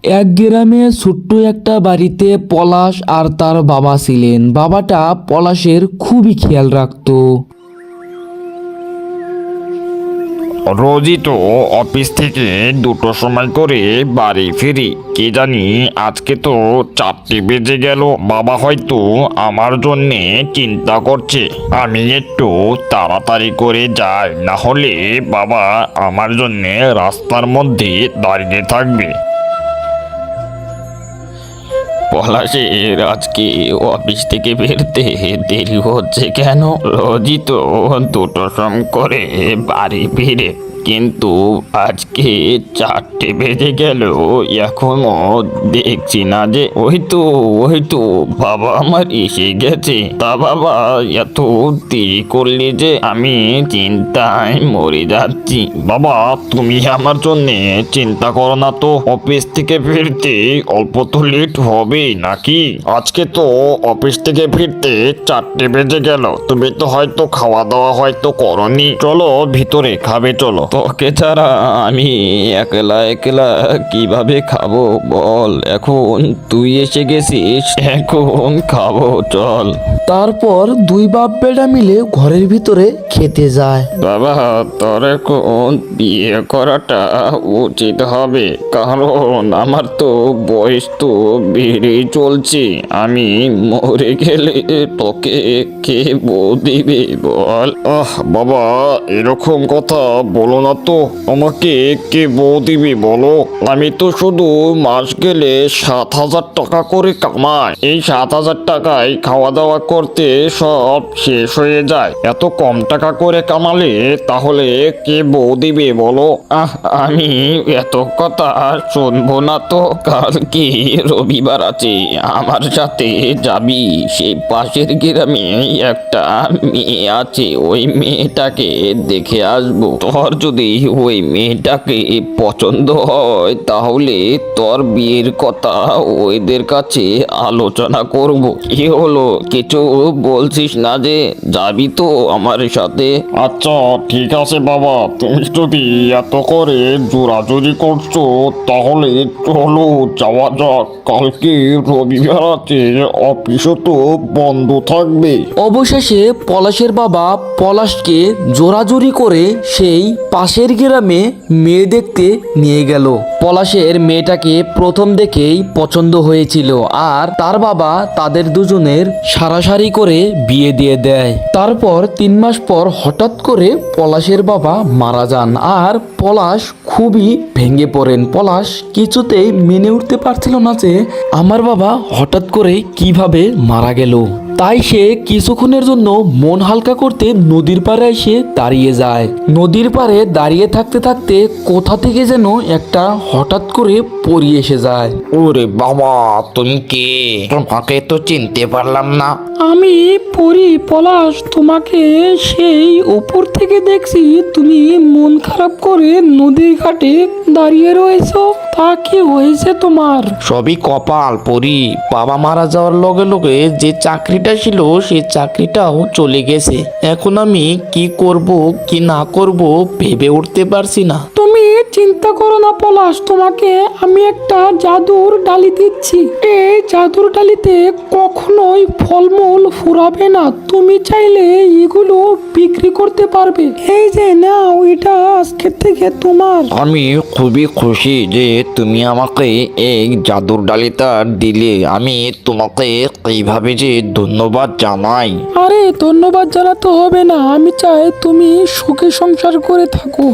এক গ্রামে ছোট্ট একটা বাড়িতে পলাশ আর তার বাবা ছিলেন। বাবাটা পলাশের খুবই খেয়াল রাখতো। রোজই তো অফিস থেকে 2টোর সময় করে বাড়ি ফিরি, কে জানি আজকে তো 4টে বেজে গেল। বাবা হয়তো আমার জন্যে চিন্তা করছে, আমি একটু তাড়াতাড়ি করে যাই, না হলে বাবা আমার জন্যে রাস্তার মধ্যে দাঁড়িয়ে থাকবে। পলাশের আজকে অফিস থেকে ফিরতে দেরি হচ্ছে কেন? রোজই তো 2টোর সময় করে বাড়ি ফিরে, কিন্তু আজকে 4টে বেজে গেল, এখনো দেখছি না যে। ওই তো বাবা আমার এসে গেছে। তা বাবা, এত দেরি করলে যে, আমি চিন্তায় মরে যাচ্ছি। বাবা, তুমি আমার জন্য চিন্তা করো না তো। অফিস থেকে ফিরতে অল্প তো লেট হবে নাকি? আজকে তো অফিস থেকে ফিরতে 4টে বেজে গেল, তুমি তো হয়তো খাওয়া দাওয়া হয়তো করনি। চলো ভিতরে খাবে, চলো। তোকে ছাড়া আমি একলা একলা কিভাবে খাবো বল? এখন তুই এসে গেছিস, এখন খাবো, চল। তারপর দুই বাপ বেটা মিলে ঘরের ভিতরে খেতে যায়। বাবা, তোর এখন বিয়ে করাটা উচিত হবে, কারণ আমার তো বয়স তো বেড়েই চলছে। আমি মরে গেলে তোকে কে বউ দিবে বল? বাবা, এরকম কথা বলো না তো। আমাকে কে বউ দিবে বলো? আমি তো শুধু মাস গেলে 7,000 টাকা করে কামাই। এই 7,000 টাকায় খাওয়া দাওয়া করতে সব শেষ হয়ে যায়। এত কম টাকা করে কামালে তাহলে কে বউ দিবে বলো? আমি এত কথা শুনবো না তো। কাল কি রবিবার আছে, আমার সাথে যাবি? সেই পাশের গ্রামে একটা মেয়ে আছে, ওই মেয়েটাকে দেখে আসবো। তোর যদি ওই মেয়েটাকে পছন্দ হয় তাহলে তোর বিয়ের কথা ওদের কাছে আলোচনা করব। কি হলো, কিছু বলছিস না যে? যাবি তো আমার সাথে? আচ্ছা ঠিক আছে বাবা, তুমি যদি এত করে জোরাজুরি করছো তাহলে চলো যাওয়া যাক। কালকে রবিবার আছে, অফিসও তো বন্ধ থাকবে। অবশেষে পলাশের বাবা পলাশকে জোরাজুরি করে সেই পাশের গ্রামে মেয়ে দেখতে নিয়ে গেল। পলাশের মেয়েটাকে প্রথম দেখেই পছন্দ হয়েছিল, আর তার বাবা তাদের দুজনের সারাসারি করে বিয়ে দিয়ে দেয়। তারপর 3 মাস পর হঠাৎ করে পলাশের বাবা মারা যান, আর পলাশ খুবই ভেঙে পড়েন। পলাশ কিছুতেই মেনে উঠতে পারছিল না যে আমার বাবা হঠাৎ করে কিভাবে মারা গেল। তাই সে কিছুক্ষণের জন্য মন হালকা করতে নদীর পাড়ে এসে দাঁড়িয়ে যায়। নদীর পাড়ে দাঁড়িয়ে থাকতে থাকতে কোথা থেকে যেন একটা হঠাৎ করে পরী এসে যায়। ওরে বাবা, তুমি কে? তোমাকে তো চিনতে পারলাম না। আমি পড়ি পলাশ, তোমাকে সেই উপর থেকে দেখছি তুমি মন খারাপ করে নদীর ঘাটে দাঁড়িয়ে রয়েছো। তা কি হয়েছে তোমার? সবই কপাল পরি। বাবা মারা যাওয়ার লগে লগে যে চাকরিটা ছিল সেই চাকরিটাও চলে গেছে। এখন আমি কি করব কি না করব ভেবে উঠতে পারছি না। তুমি চিন্তা করো না পলাশ, তোমাকে আমি একটা জাদুর ডালি দিচ্ছি। এই জাদুর ডালিতে কখনোই ফলমূল ফুরাবে না। তুমি চাইলে এগুলো বিক্রি করতে পারবে। এই যে নাও, এটা আজকের থেকে তোমার। আমি খুবই খুশি যে তুমি আমাকে এই জাদুর ডালিটা দিলে। আমি তোমাকে এইভাবে যে ধন্যবাদ জানাই। আরে ধন্যবাদ জানাতে হবে না, আমি চাই তুমি সুখে সংসার করে থাকো।